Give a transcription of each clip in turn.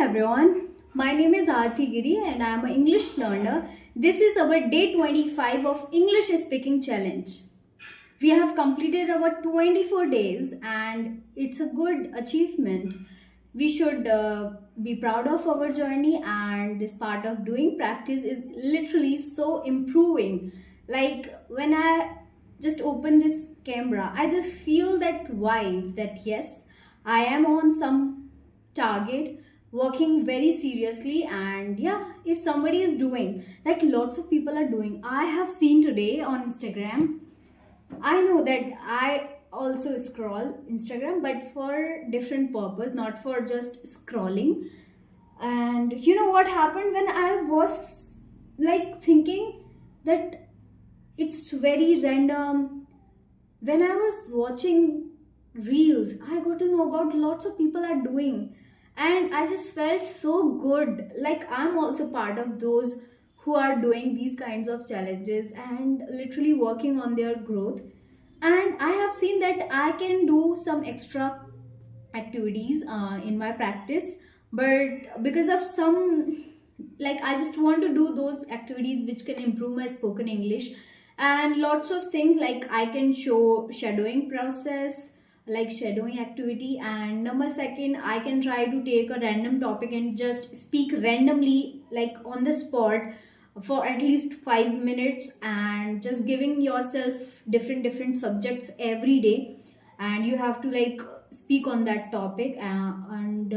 everyone, my name is Aarti Giri and I am an English learner. This is our day 25 of English Speaking Challenge. We have completed our 24 days and it's a good achievement. We should be proud of our journey, and this part of doing practice is literally so improving. Like when I just open this camera, I just feel that vibe that yes, I am on some target, working very seriously. And yeah, if somebody is doing like lots of people are doing, I have seen today on Instagram. I know that I also scroll Instagram, but for different purpose, not for just scrolling. And you know what happened when I was like thinking that it's very random. When I was watching reels, I got to know about lots of people are doing, and I just felt so good. Like I'm also part of those who are doing these kinds of challenges and literally working on their growth. And I have seen that I can do some extra activities in my practice, but because of some, like I just want to do those activities which can improve my spoken English. And lots of things like I can show shadowing process, like shadowing activity. And number second, I can try to take a random topic and just speak randomly, like on the spot, for at least 5 minutes, and just giving yourself different subjects every day, and you have to like speak on that topic. And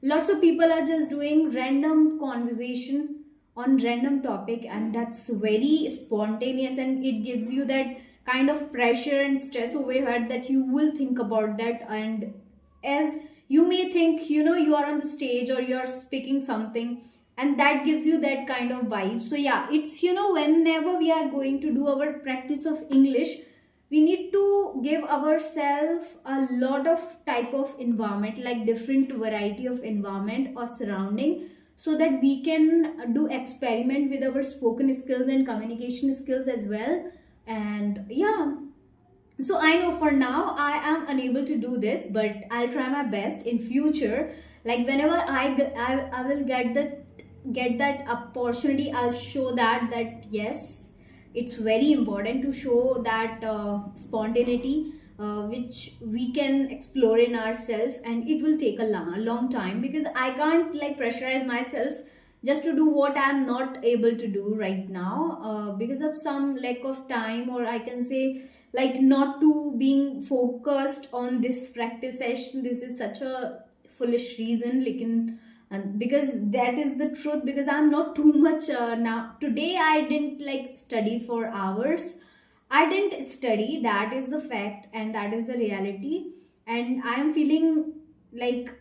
lots of people are just doing random conversation on random topic, and that's very spontaneous, and it gives you that kind of pressure and stress over your head that you will think about that. And as you may think, you are on the stage or you're speaking something, and that gives you that kind of vibe. So yeah, it's whenever we are going to do our practice of English, we need to give ourselves a lot of type of environment, like different variety of environment or surrounding, so that we can do experiment with our spoken skills and communication skills as well. And yeah, so I know for now I am unable to do this, but I'll try my best in future. Like whenever I will get that opportunity, I'll show that yes, it's very important to show that spontaneity, which we can explore in ourselves, and it will take a long time, because I can't like pressurize myself just to do what I'm not able to do right now, because of some lack of time, or I can say like not to being focused on this practice session. This is such a foolish reason, like and because that is the truth, because I'm not too much now today I didn't like study for hours. I didn't study, that is the fact, and that is the reality. And I am feeling like,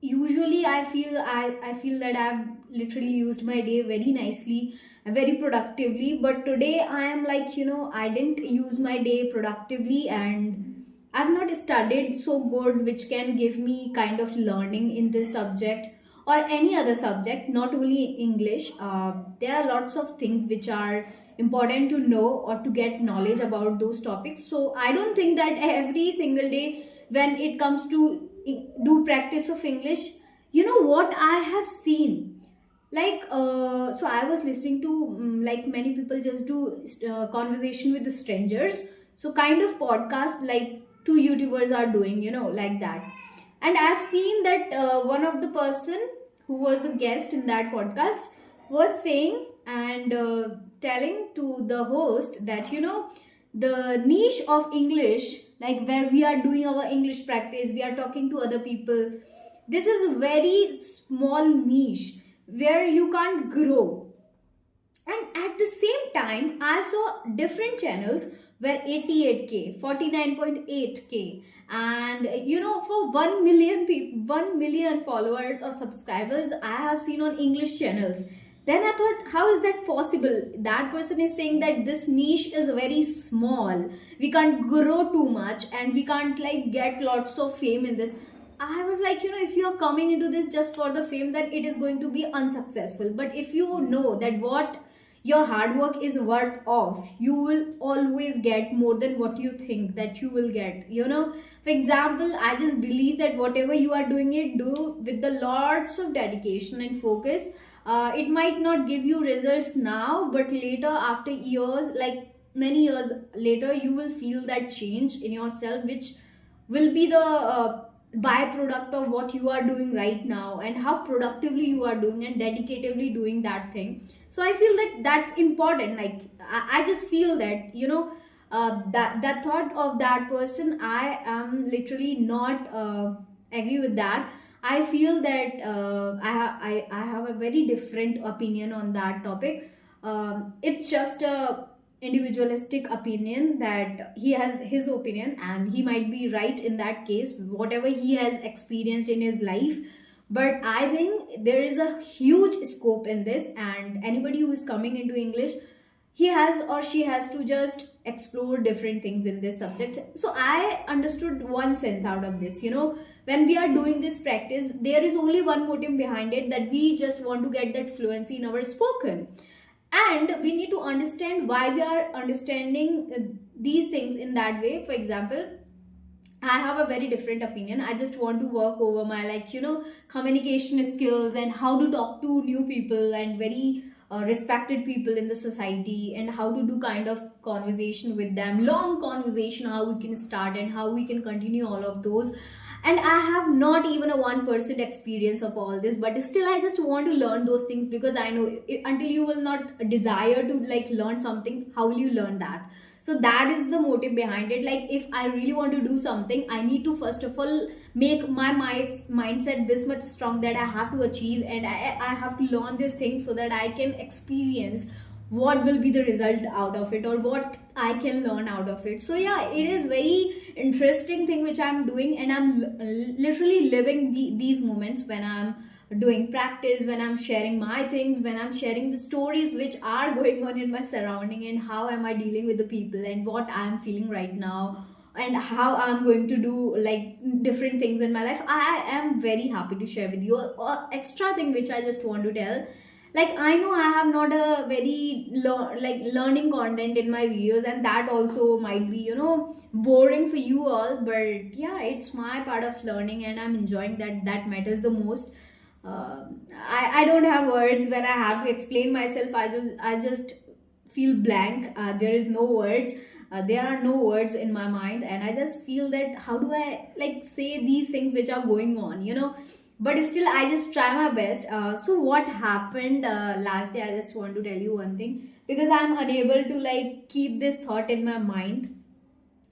usually I feel that I've literally used my day very nicely and very productively, but today I am like, I didn't use my day productively, and I've not studied so good, which can give me kind of learning in this subject or any other subject, not only English. There are lots of things which are important to know or to get knowledge about those topics. So I don't think that every single day when it comes to do practice of English, what I have seen, like so I was listening to like many people just do conversation with the strangers, so kind of podcast like two YouTubers are doing, like that. And I've seen that one of the person who was the guest in that podcast was saying and telling to the host that the niche of English, like where we are doing our English practice, we are talking to other people, this is a very small niche where you can't grow. And at the same time, I saw different channels where 88k, 49.8k, and for 1 million people, 1 million followers or subscribers I have seen on English channels. Then I thought, how is that possible? That person is saying that this niche is very small, we can't grow too much, and we can't like get lots of fame in this. I was like, if you're coming into this just for the fame, then it is going to be unsuccessful. But if you know that what your hard work is worth off, you will always get more than what you think that you will get, you know. For example, I just believe that whatever you are doing it, do with the lots of dedication and focus. It might not give you results now, but later, after years, like many years later, you will feel that change in yourself, which will be the byproduct of what you are doing right now and how productively you are doing and dedicatively doing that thing. So I feel that that's important. Like I just feel that, you know, that thought of that person, I am literally not agree with that. I feel that I have a very different opinion on that topic. It's just a individualistic opinion that he has his opinion and he might be right in that case, whatever he has experienced in his life. But I think there is a huge scope in this, and anybody who is coming into English, he has or she has to just explore different things in this subject. So I understood one sense out of this, you know, when we are doing this practice, there is only one motive behind it, that we just want to get that fluency in our spoken. And we need to understand why we are understanding these things in that way. For example, I have a very different opinion. I just want to work over my, like, you know, communication skills and how to talk to new people and very respected people in the society, and how to do kind of conversation with them, long conversation, how we can start and how we can continue all of those. And I have not even a 1% experience of all this, but still I just want to learn those things, because I know until you will not desire to like learn something, how will you learn that? So that is the motive behind it. Like if I really want to do something, I need to first of all make my mindset this much strong that I have to achieve, and I have to learn this thing so that I can experience what will be the result out of it, or what I can learn out of it. So yeah, it is very interesting thing which I'm doing, and I'm literally living these moments when I'm doing practice, when I'm sharing my things, when I'm sharing the stories which are going on in my surrounding, and how am I dealing with the people and what I'm feeling right now, and how I'm going to do like different things in my life. I am very happy to share with you extra thing which I just want to tell. Like I know I have not a very like learning content in my videos, and that also might be, you know, boring for you all, but yeah, it's my part of learning and I'm enjoying that. That matters the most. I don't have words when I have to explain myself. I just feel blank. There is no words. There are no words in my mind, and I just feel that how do I like say these things which are going on, you know. But still I just try my best. So what happened last day, I just want to tell you one thing, because I'm unable to like keep this thought in my mind.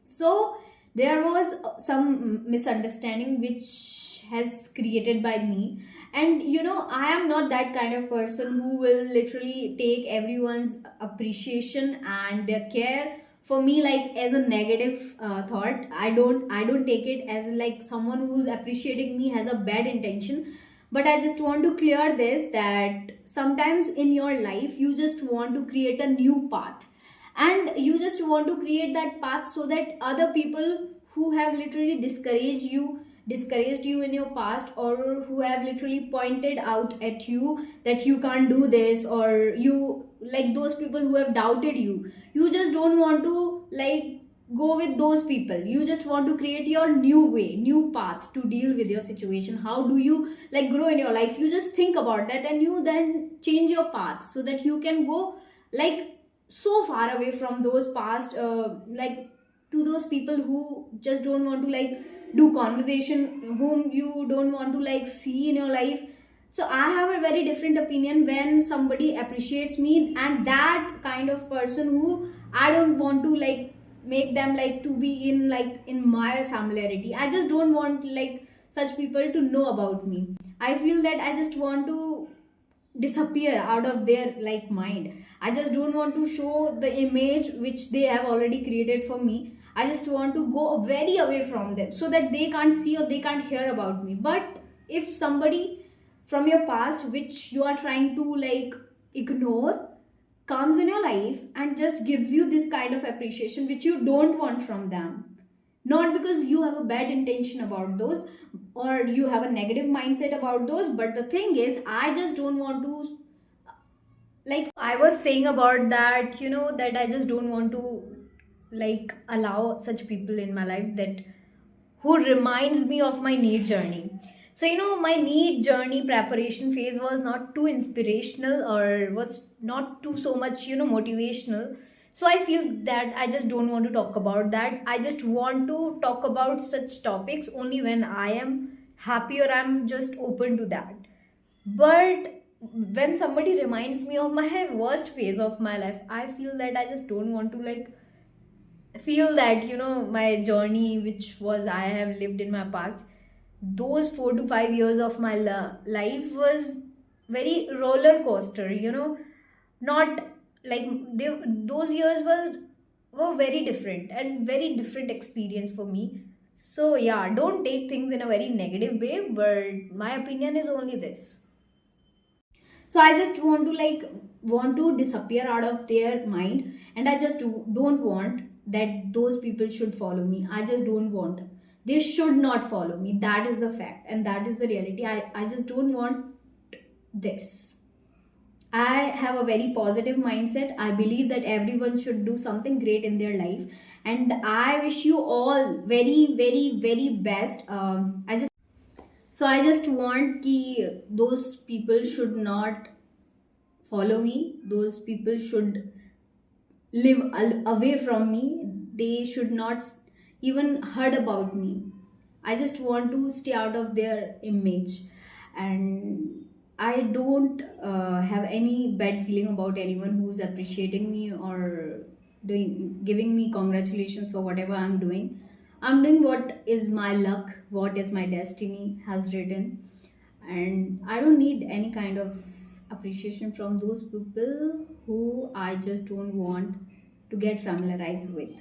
So there was some misunderstanding which has created by me, and you know, I am not that kind of person who will literally take everyone's appreciation and their care for me like as a negative thought. I don't take it as like someone who's appreciating me has a bad intention. But I just want to clear this, that sometimes in your life you just want to create a new path, and you just want to create that path so that other people who have literally discouraged you in your past, or who have literally pointed out at you that you can't do this, or you like those people who have doubted you, you just don't want to like go with those people. You just want to create your new way, new path to deal with your situation. How do you like grow in your life? You just think about that, and you then change your path so that you can go like so far away from those past like to those people who just don't want to like do conversation, whom you don't want to like see in your life. So I have a very different opinion when somebody appreciates me, and that kind of person who I don't want to like make them like to be in like in my familiarity. I just don't want like such people to know about me. I feel that I just want to disappear out of their like mind. I just don't want to show the image which they have already created for me. I just want to go very away from them so that they can't see or they can't hear about me. But if somebody from your past which you are trying to like ignore comes in your life and just gives you this kind of appreciation which you don't want from them, not because you have a bad intention about those or you have a negative mindset about those, but the thing is I just don't want to Like I was saying about that, that I just don't want to like allow such people in my life that who reminds me of my NEET journey. So, my NEET journey preparation phase was not too inspirational or was not too so much, motivational. So, I feel that I just don't want to talk about that. I just want to talk about such topics only when I am happy or I'm just open to that. But when somebody reminds me of my worst phase of my life, I feel that I just don't want to like feel that my journey which was I have lived in my past, those 4 to 5 years of my life was very roller coaster, not like those years were very different and very different experience for me. So yeah, don't take things in a very negative way, but my opinion is only this. So I just want to disappear out of their mind, and I just don't want that those people should follow me. I just don't want, they should not follow me. That is the fact and that is the reality. I just don't want this. I have a very positive mindset. I believe that everyone should do something great in their life, and I wish you all very very very best. I just want ki those people should not follow me. Those people should live away from me. They should not even heard about me. I just want to stay out of their image, and I don't have any bad feeling about anyone who's appreciating me or doing giving me congratulations for whatever I'm doing. I'm doing what is my luck, what is my destiny has written, and I don't need any kind of appreciation from those people who I just don't want to get familiarized with.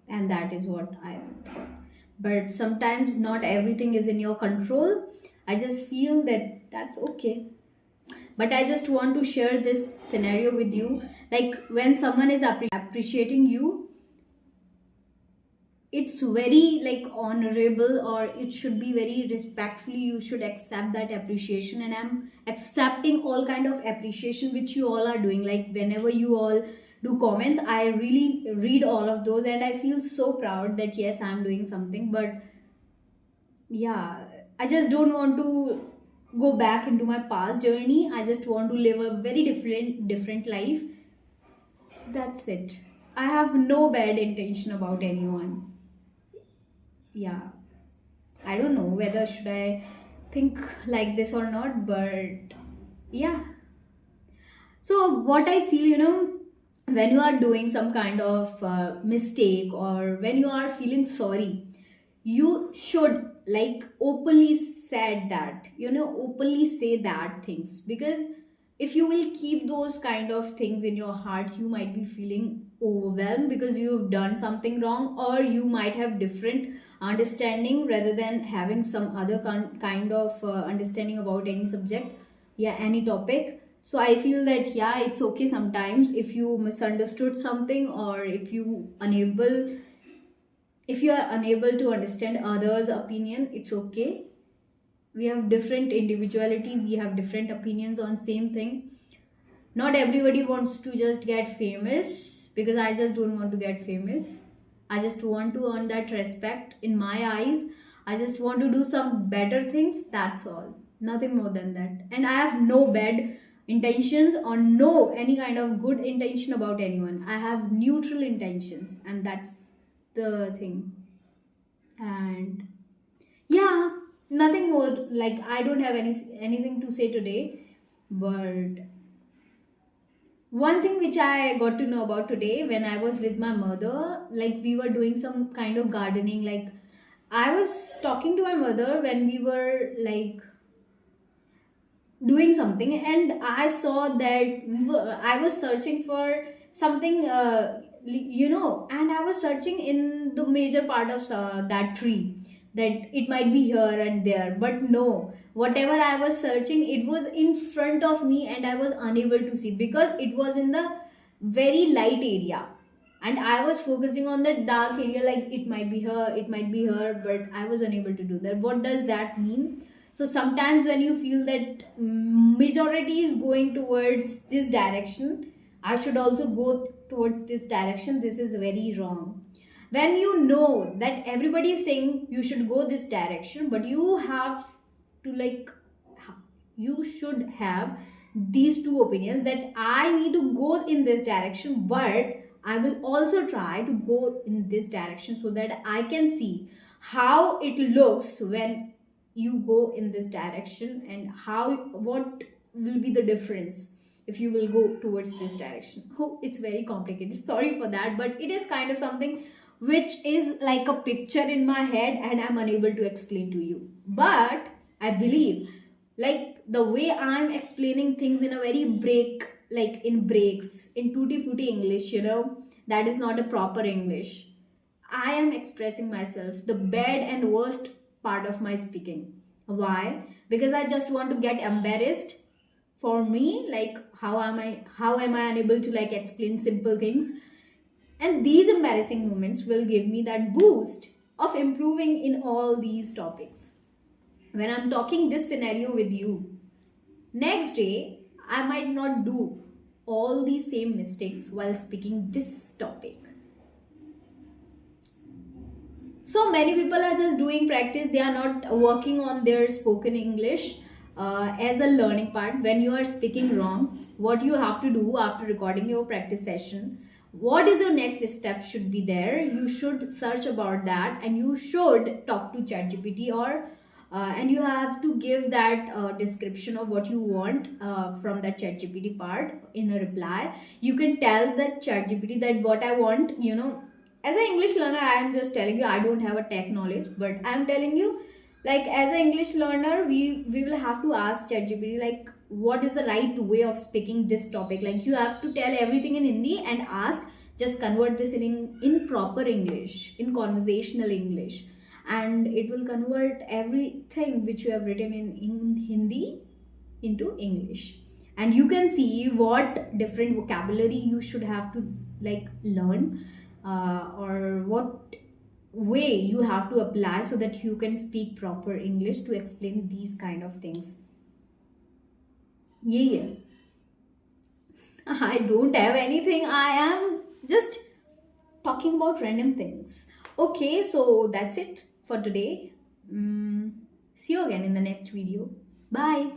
And that is what I thought. But sometimes not everything is in your control. I just feel that that's okay. But I just want to share this scenario with you. Like when someone is appreciating you, it's very like honorable, or it should be very respectfully you should accept that appreciation. And I'm accepting all kind of appreciation which you all are doing. Like whenever you all do comments, I really read all of those, and I feel so proud that yes, I'm doing something. But yeah, I just don't want to go back into my past journey. I just want to live a very different life. That's it. I have no bad intention about anyone. Yeah, I don't know whether should I think like this or not, but yeah. So what I feel, when you are doing some kind of mistake, or when you are feeling sorry, you should like openly said that, openly say that things. Because if you will keep those kind of things in your heart, you might be feeling overwhelmed because you've done something wrong, or you might have different understanding rather than having some other kind of understanding about any subject, yeah, any topic. So I feel that yeah, it's okay sometimes if you misunderstood something, or if you are unable to understand others opinion, it's okay. We have different individuality, we have different opinions on same thing. Not everybody wants to just get famous, because I just don't want to get famous. I just want to earn that respect in my eyes. I just want to do some better things, that's all. Nothing more than that. And I have no bad intentions or no any kind of good intention about anyone. I have neutral intentions, and that's the thing. And yeah, nothing more. Like I don't have anything to say today. But one thing which I got to know about today, when I was with my mother, like we were doing some kind of gardening. Like I was talking to my mother when we were like doing something, and I saw that I was searching for something, and I was searching in the major part of that tree, that it might be here and there. But no, whatever I was searching, it was in front of me, and I was unable to see because it was in the very light area, and I was focusing on the dark area. Like it might be here, it might be here, but I was unable to do that. What does that mean? So sometimes when you feel that majority is going towards this direction, I should also go towards this direction. This is very wrong. When you know that everybody is saying you should go this direction, but you have to like, you should have these two opinions, that I need to go in this direction, but I will also try to go in this direction so that I can see how it looks when you go in this direction, and how, what will be the difference if you will go towards this direction. Oh, it's very complicated, sorry for that, but it is kind of something which is like a picture in my head and I'm unable to explain to you. But I believe, like, the way I'm explaining things in a very break, like in breaks, in tutti frutti English, that is not a proper English. I am expressing myself, the bad and worst part of my speaking. Why? Because I just want to get embarrassed for me, like how am I unable to like explain simple things? And these embarrassing moments will give me that boost of improving in all these topics. When I'm talking this scenario with you, next day I might not do all these same mistakes while speaking this topic. So many people are just doing practice, they are not working on their spoken English as a learning part. When you are speaking wrong, what you have to do after recording your practice session, what is your next step should be there. You should search about that, and you should talk to ChatGPT, or and you have to give that description of what you want from that ChatGPT part in a reply. You can tell that ChatGPT that what I want, as an English learner, I am just telling you, I don't have a tech knowledge, but I am telling you, like, as an English learner, we will have to ask ChatGPT, like, what is the right way of speaking this topic. Like, you have to tell everything in Hindi and ask, just convert this in proper English, in conversational English, and it will convert everything which you have written in Hindi into English. And you can see what different vocabulary you should have to like learn, or what way you have to apply so that you can speak proper English to explain these kind of things. Yeah. I don't have anything, I am just talking about random things. Okay, so that's it for today. See you again in the next video. Bye.